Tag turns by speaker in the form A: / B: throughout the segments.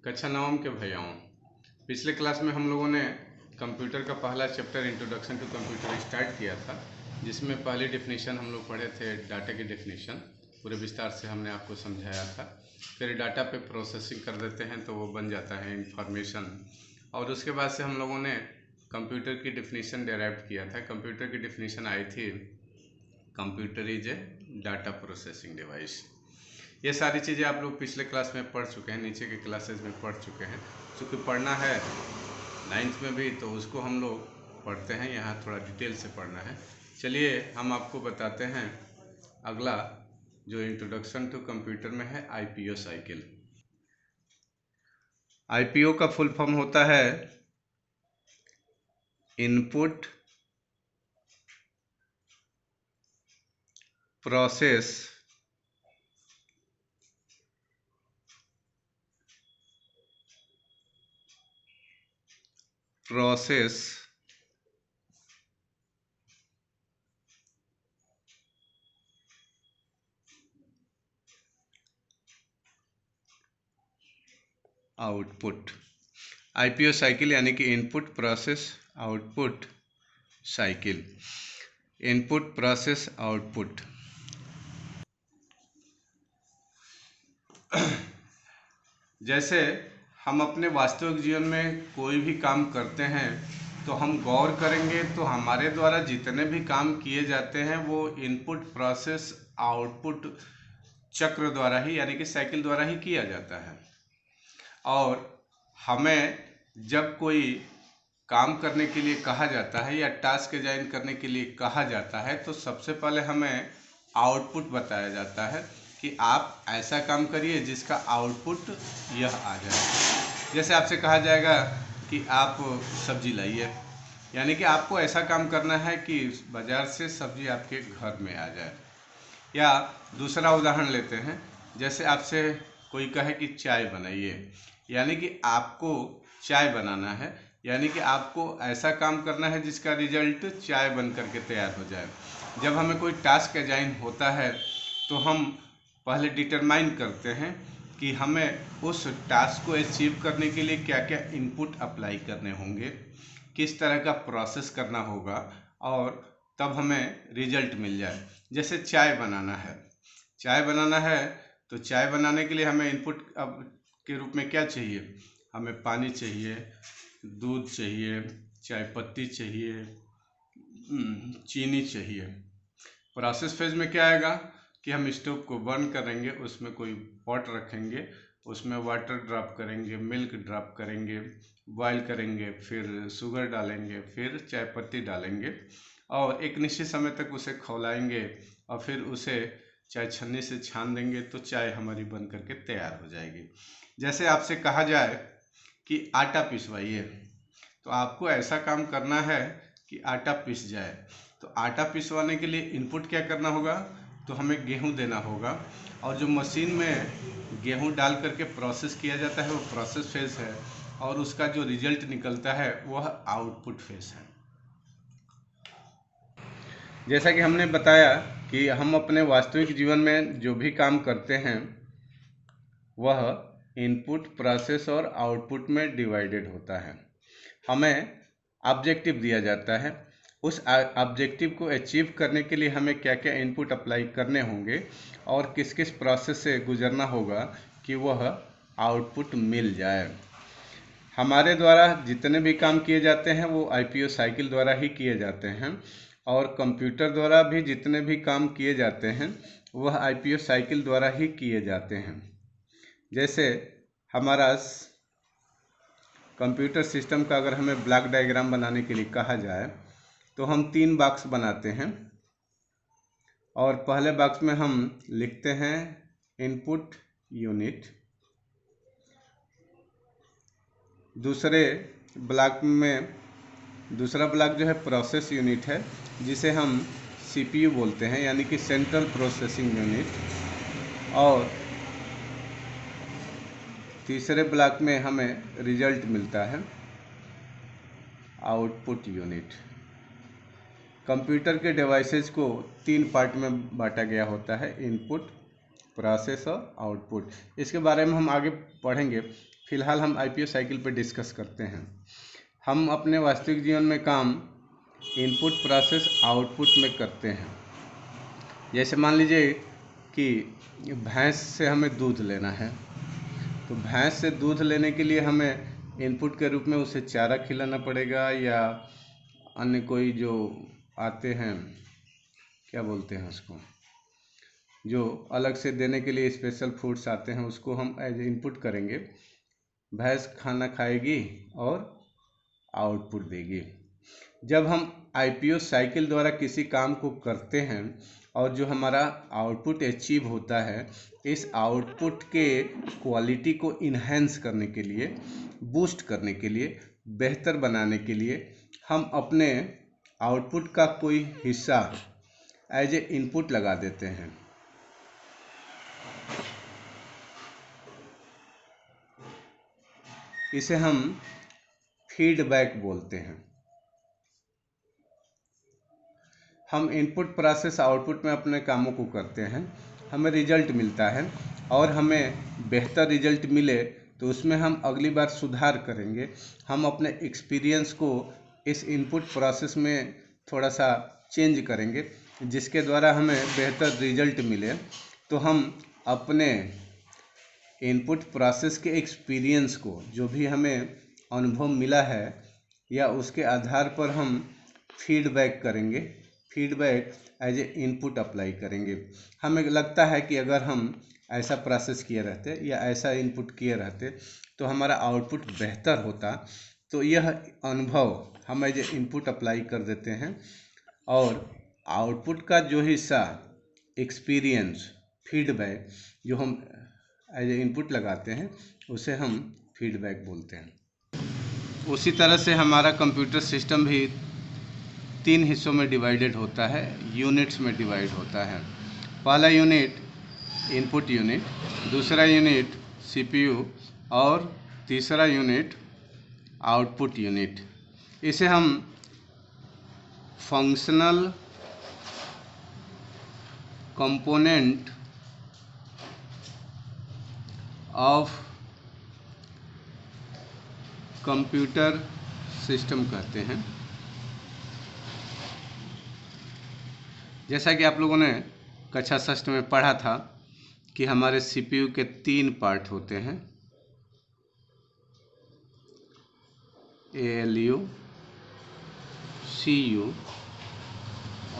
A: कक्षा नवम के भैयाओं, पिछले क्लास में हम लोगों ने कंप्यूटर का पहला chapter introduction to computer start किया था, जिसमें पहली डेफिनेशन हम लोग पढ़े थे डाटा की डेफिनेशन। पूरे विस्तार से हमने आपको समझाया था। फिर डाटा पे प्रोसेसिंग कर देते हैं तो वो बन जाता है इंफॉर्मेशन। और उसके बाद से हम लोगों ने कंप्यूटर की डेफिनेशन डेराइव किया था। कंप्यूटर की डेफिनेशन आई थी, computer is a data processing device. ये सारी चीज़ें आप लोग पिछले क्लास में पढ़ चुके हैं, नीचे के क्लासेस में पढ़ चुके हैं। चूँकि पढ़ना है 9th में भी तो उसको हम लोग पढ़ते हैं, यहाँ थोड़ा डिटेल से पढ़ना है। चलिए हम आपको बताते हैं अगला जो इंट्रोडक्शन टू कंप्यूटर में है, आईपीओ साइकिल। आईपीओ का फुल फॉर्म होता है input process output. IPO cycle यानी कि input process output cycle. Input process output. जैसे हम अपने वास्तविक जीवन में कोई भी काम करते हैं तो हम गौर करेंगे तो हमारे द्वारा जितने भी काम किए जाते हैं वो इनपुट प्रोसेस आउटपुट चक्र द्वारा ही यानी कि साइकिल द्वारा ही किया जाता है। और हमें जब कोई काम करने के लिए कहा जाता है या टास्क असाइन करने के लिए कहा जाता है तो सबसे पहले हमें आउटपुट बताया जाता है कि आप ऐसा काम करिए जिसका आउटपुट यह आ जाए। जैसे आपसे कहा जाएगा कि आप सब्जी लाइए, यानी कि आपको ऐसा काम करना है कि बाज़ार से सब्जी आपके घर में आ जाए। या दूसरा उदाहरण लेते हैं, जैसे आपसे कोई कहे कि चाय बनाइए, यानी कि आपको चाय बनाना है, यानी कि आपको ऐसा काम करना है जिसका रिजल्ट चाय बन करके तैयार हो जाए। जब हमें कोई टास्क असाइन होता है तो हम पहले डिटरमाइन करते हैं कि हमें उस टास्क को अचीव करने के लिए क्या क्या इनपुट अप्लाई करने होंगे, किस तरह का प्रोसेस करना होगा और तब हमें रिजल्ट मिल जाए। जैसे चाय बनाना है तो चाय बनाने के लिए हमें इनपुट के रूप में क्या चाहिए? हमें पानी चाहिए, दूध चाहिए, चाय पत्ती चाहिए, चीनी चाहिए। प्रोसेस फेज में क्या आएगा कि हम स्टोव को बर्न करेंगे, उसमें कोई पॉट रखेंगे, उसमें वाटर ड्रॉप करेंगे, मिल्क ड्रॉप करेंगे, बॉयल करेंगे, फिर शुगर डालेंगे, फिर चाय पत्ती डालेंगे और एक निश्चित समय तक उसे खौलाएंगे और फिर उसे चाय छन्नी से छान देंगे तो चाय हमारी बन करके तैयार हो जाएगी। जैसे आपसे कहा जाए कि आटा पिसवाइए तो आपको ऐसा काम करना है कि आटा पिस जाए। तो आटा पिसवाने के लिए इनपुट क्या करना होगा? तो हमें गेहूं देना होगा और जो मशीन में गेहूं डाल करके प्रोसेस किया जाता है वो प्रोसेस फेज है और उसका जो रिजल्ट निकलता है वह आउटपुट फेज है। जैसा कि हमने बताया कि हम अपने वास्तविक जीवन में जो भी काम करते हैं वह इनपुट प्रोसेस और आउटपुट में डिवाइडेड होता है। हमें ऑब्जेक्टिव दिया जाता है, उस ऑब्जेक्टिव को अचीव करने के लिए हमें क्या क्या इनपुट अप्लाई करने होंगे और किस किस प्रोसेस से गुजरना होगा कि वह आउटपुट मिल जाए। हमारे द्वारा जितने भी काम किए जाते हैं वो आईपीओ साइकिल द्वारा ही किए जाते हैं और कंप्यूटर द्वारा भी जितने भी काम किए जाते हैं वह आईपीओ साइकिल द्वारा ही किए जाते हैं। जैसे हमारा कंप्यूटर सिस्टम का अगर हमें ब्लॉक डायग्राम बनाने के लिए कहा जाए तो हम 3 बॉक्स बनाते हैं और पहले बॉक्स में हम लिखते हैं इनपुट यूनिट, दूसरा ब्लॉक जो है प्रोसेस यूनिट है जिसे हम सीपीयू बोलते हैं यानी कि सेंट्रल प्रोसेसिंग यूनिट, और तीसरे ब्लॉक में हमें रिजल्ट मिलता है आउटपुट यूनिट। कंप्यूटर के डिवाइसेस को 3 पार्ट में बांटा गया होता है, इनपुट, प्रोसेस और आउटपुट। इसके बारे में हम आगे पढ़ेंगे। फिलहाल हम आईपीओ साइकिल पर डिस्कस करते हैं। हम अपने वास्तविक जीवन में काम इनपुट प्रोसेस आउटपुट में करते हैं। जैसे मान लीजिए कि भैंस से हमें दूध लेना है, तो भैंस से दूध लेने के लिए हमें इनपुट के रूप में उसे चारा खिलाना पड़ेगा, या अन्य कोई जो आते हैं, क्या बोलते हैं उसको, जो अलग से देने के लिए स्पेशल फूड्स आते हैं, उसको हम एज इनपुट करेंगे। भैंस खाना खाएगी और आउटपुट देगी। जब हम आईपीओ साइकिल द्वारा किसी काम को करते हैं और जो हमारा आउटपुट अचीव होता है, इस आउटपुट के क्वालिटी को इन्हेंस करने के लिए, बूस्ट करने के लिए, बेहतर बनाने के लिए हम अपने आउटपुट का कोई हिस्सा एज ए इनपुट लगा देते हैं। इसे हम फीडबैक बोलते हैं। हम इनपुट प्रोसेस आउटपुट में अपने कामों को करते हैं, हमें रिजल्ट मिलता है और हमें बेहतर रिजल्ट मिले तो उसमें हम अगली बार सुधार करेंगे। हम अपने एक्सपीरियंस को इस इनपुट प्रोसेस में थोड़ा सा चेंज करेंगे, जिसके द्वारा हमें बेहतर रिजल्ट मिले। तो हम अपने इनपुट प्रोसेस के एक्सपीरियंस को, जो भी हमें अनुभव मिला है, या उसके आधार पर हम फीडबैक करेंगे, feedback as a input apply करेंगे। हमें लगता है कि अगर हम ऐसा प्रोसेस किए रहते या ऐसा इनपुट किए रहते तो हमारा आउटपुट बेहतर होता, तो यह अनुभव हम एज ए इनपुट अप्लाई कर देते हैं और आउटपुट का जो हिस्सा एक्सपीरियंस, फीडबैक, जो हम एज ए इनपुट लगाते हैं, उसे हम फीडबैक बोलते हैं। उसी तरह से हमारा कंप्यूटर सिस्टम भी 3 हिस्सों में डिवाइडेड होता है, यूनिट्स में डिवाइड होता है। पहला यूनिट इनपुट यूनिट, दूसरा यूनिट सीपीयू और तीसरा यूनिट आउटपुट यूनिट। इसे हम functional component of computer system कहते हैं। जैसा कि आप लोगों ने कक्षा 6 में पढ़ा था कि हमारे सीपीयू के 3 पार्ट होते हैं, एएलयू, सीयू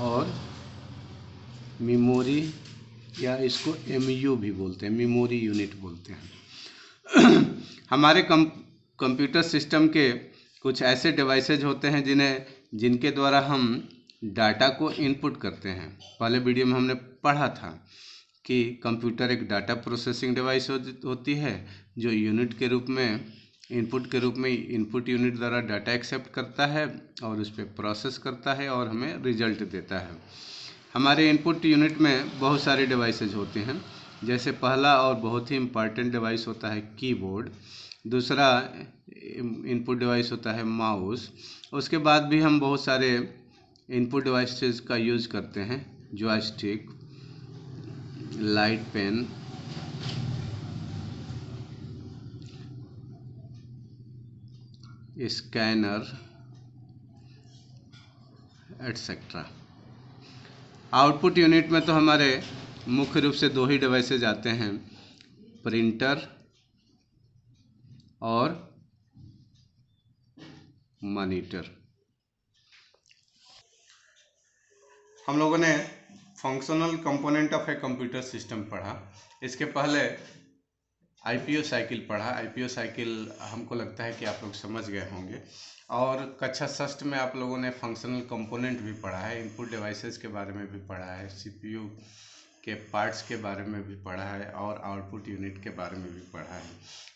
A: और मेमोरी, या इसको एमयू भी बोलते हैं, मेमोरी यूनिट बोलते हैं। हमारे कंप्यूटर सिस्टम के कुछ ऐसे डिवाइसेज होते हैं जिनके द्वारा हम डाटा को इनपुट करते हैं। पहले वीडियो में हमने पढ़ा था कि कंप्यूटर एक डाटा प्रोसेसिंग डिवाइस होती है, जो यूनिट के रूप में, इनपुट के रूप में इनपुट यूनिट द्वारा डाटा एक्सेप्ट करता है और उस पर प्रोसेस करता है और हमें रिजल्ट देता है। हमारे इनपुट यूनिट में बहुत सारे डिवाइसेज होते हैं। जैसे पहला और बहुत ही इम्पॉर्टेंट डिवाइस होता है कीबोर्ड, दूसरा इनपुट डिवाइस होता है माउस। उसके बाद भी हम बहुत सारे इनपुट डिवाइसेस का यूज़ करते हैं, joystick, light pen, scanner, etcetera. Output unit में तो हमारे मुख्य रूप से 2 ही डिवाइसेज आते हैं, प्रिंटर और मॉनिटर। हम लोगों ने functional component of a computer system पढ़ा। इसके पहले आईपीओ साइकिल पढ़ा। आईपीओ साइकिल हमको लगता है कि आप लोग समझ गए होंगे। और कक्षा 6 में आप लोगों ने फंक्शनल कंपोनेंट भी पढ़ा है, इनपुट डिवाइसेस के बारे में भी पढ़ा है, सीपीयू के पार्ट्स के बारे में भी पढ़ा है और आउटपुट यूनिट के बारे में भी पढ़ा है।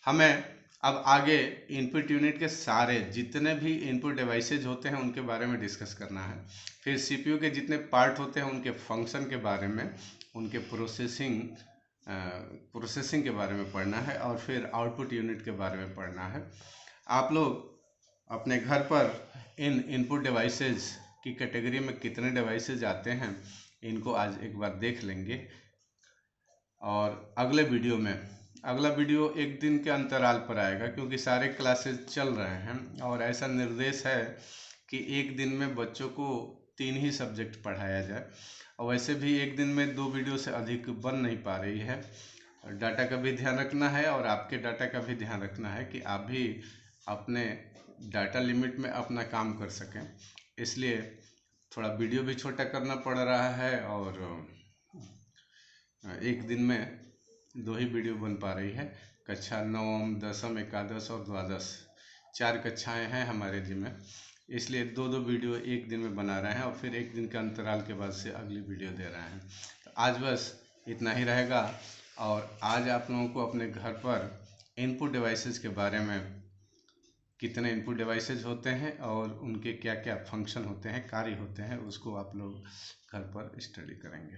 A: हमें अब आगे इनपुट यूनिट के सारे जितने भी इनपुट डिवाइसेज होते हैं उनके बारे में डिस्कस करना है। फिर सीपीयू के जितने पार्ट होते हैं उनके फंक्शन के बारे में, उनके प्रोसेसिंग के बारे में पढ़ना है और फिर आउटपुट यूनिट के बारे में पढ़ना है। आप लोग अपने घर पर इन इनपुट डिवाइसेज की कैटेगरी में कितने डिवाइसेज आते हैं, इनको आज एक बार देख लेंगे और अगले वीडियो में अगला वीडियो एक दिन के अंतराल पर आएगा, क्योंकि सारे क्लासेस चल रहे हैं और ऐसा निर्देश है कि एक दिन में बच्चों को 3 ही सब्जेक्ट पढ़ाया जाए। और वैसे भी एक दिन में 2 वीडियो से अधिक बन नहीं पा रही है। डाटा का भी ध्यान रखना है और आपके डाटा का भी ध्यान रखना है कि आप भी अपने डाटा लिमिट में अपना काम कर सकें। इसलिए थोड़ा वीडियो भी छोटा करना पड़ रहा है और एक दिन में 2 ही वीडियो बन पा रही है। कक्षा 9, 10, एकादश और द्वादश 4 कक्षाएं हैं हमारे जी में, इसलिए 2-2 वीडियो एक दिन में बना रहे हैं और फिर एक दिन के अंतराल के बाद से अगली वीडियो दे रहे हैं। तो आज बस इतना ही रहेगा। और आज आप लोगों को अपने घर पर इनपुट डिवाइसेस के बारे में, कितने इनपुट डिवाइसेस होते हैं और उनके क्या क्या फंक्शन होते हैं, कार्य होते हैं, उसको आप लोग घर पर स्टडी करेंगे।